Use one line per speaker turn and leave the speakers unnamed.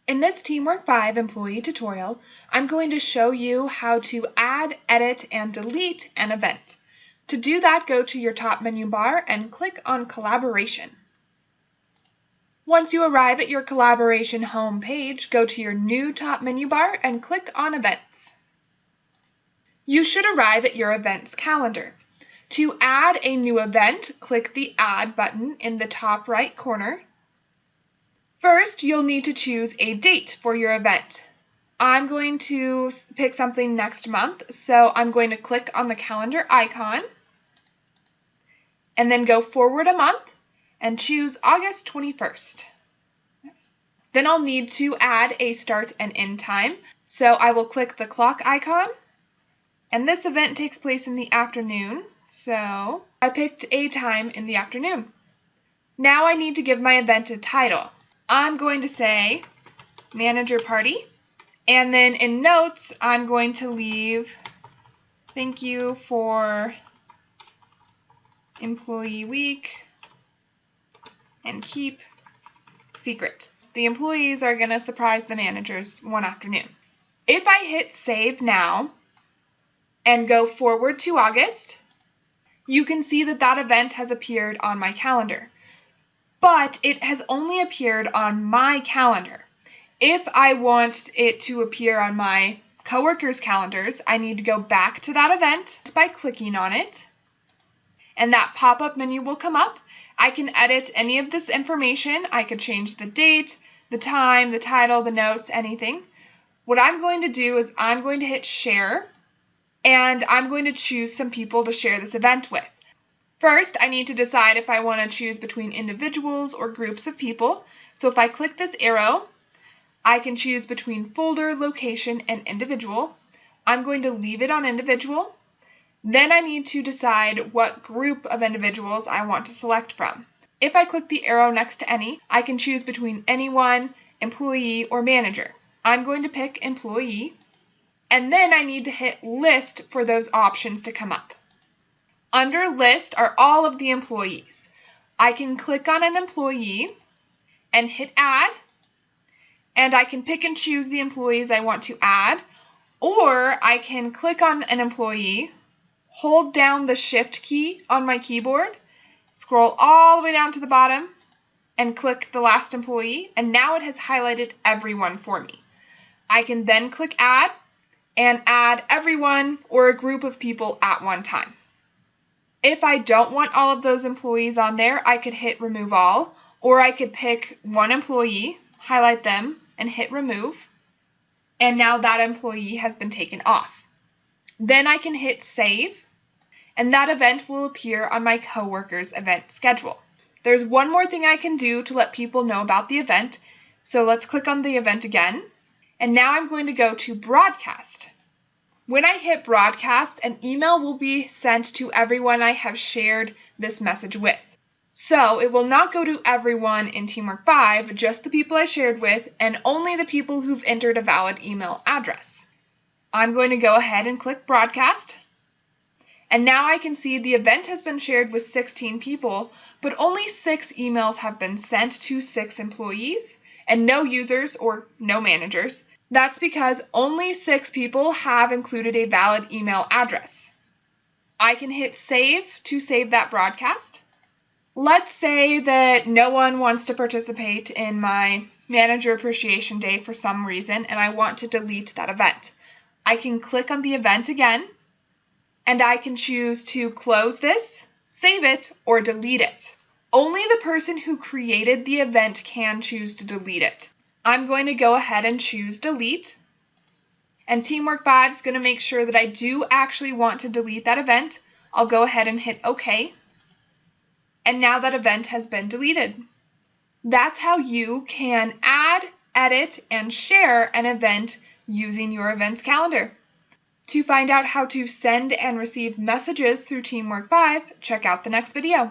In this TeamWork 5 employee tutorial, I'm going to show you how to add, edit, and delete an event. To do that, go to your top menu bar and click on Collaboration. Once you arrive at your Collaboration home page, go to your new top menu bar and click on Events. You should arrive at your events calendar. To add a new event, click the Add button in the top right corner. First, you'll need to choose a date for your event. I'm going to pick something next month, so I'm going to click on the calendar icon and then go forward a month and choose August 21st. Then I'll need to add a start and end time, so I will click the clock icon, and this event takes place in the afternoon, so I picked a time in the afternoon. Now I need to give my event a title. I'm going to say Manager Party, and then in notes I'm going to leave thank you for Employee Week and keep secret. The employees are going to surprise the managers one afternoon. If I hit save now and go forward to August, you can see that that event has appeared on my calendar. But it has only appeared on my calendar. If I want it to appear on my coworkers' calendars, I need to go back to that event by clicking on it, and that pop-up menu will come up. I can edit any of this information. I could change the date, the time, the title, the notes, anything. What I'm going to do is I'm going to hit share, and I'm going to choose some people to share this event with. First, I need to decide if I want to choose between individuals or groups of people. So if I click this arrow, I can choose between folder, location, and individual. I'm going to leave it on individual. Then I need to decide what group of individuals I want to select from. If I click the arrow next to any, I can choose between anyone, employee, or manager. I'm going to pick employee, and then I need to hit list for those options to come up. Under list are all of the employees. I can click on an employee and hit add, and I can pick and choose the employees I want to add, or I can click on an employee, hold down the shift key on my keyboard, scroll all the way down to the bottom, and click the last employee, and now it has highlighted everyone for me. I can then click add and add everyone or a group of people at one time. If I don't want all of those employees on there, I could hit remove all, or I could pick one employee, highlight them, and hit remove, and now that employee has been taken off. Then I can hit save, and that event will appear on my coworkers' event schedule. There's one more thing I can do to let people know about the event, so let's click on the event again, and now I'm going to go to broadcast. When I hit broadcast, an email will be sent to everyone I have shared this message with. So it will not go to everyone in TeamWork 5, just the people I shared with, and only the people who've entered a valid email address. I'm going to go ahead and click broadcast. And now I can see the event has been shared with 16 people, but only 6 emails have been sent to 6 employees, and no users or no managers. That's because only 6 people have included a valid email address. I can hit save to save that broadcast. Let's say that no one wants to participate in my Manager Appreciation Day for some reason, and I want to delete that event. I can click on the event again, and I can choose to close this, save it, or delete it. Only the person who created the event can choose to delete it. I'm going to go ahead and choose delete, and TeamWork 5 is going to make sure that I do actually want to delete that event. I'll go ahead and hit OK, and now that event has been deleted. That's how you can add, edit, and share an event using your events calendar. To find out how to send and receive messages through TeamWork 5, check out the next video.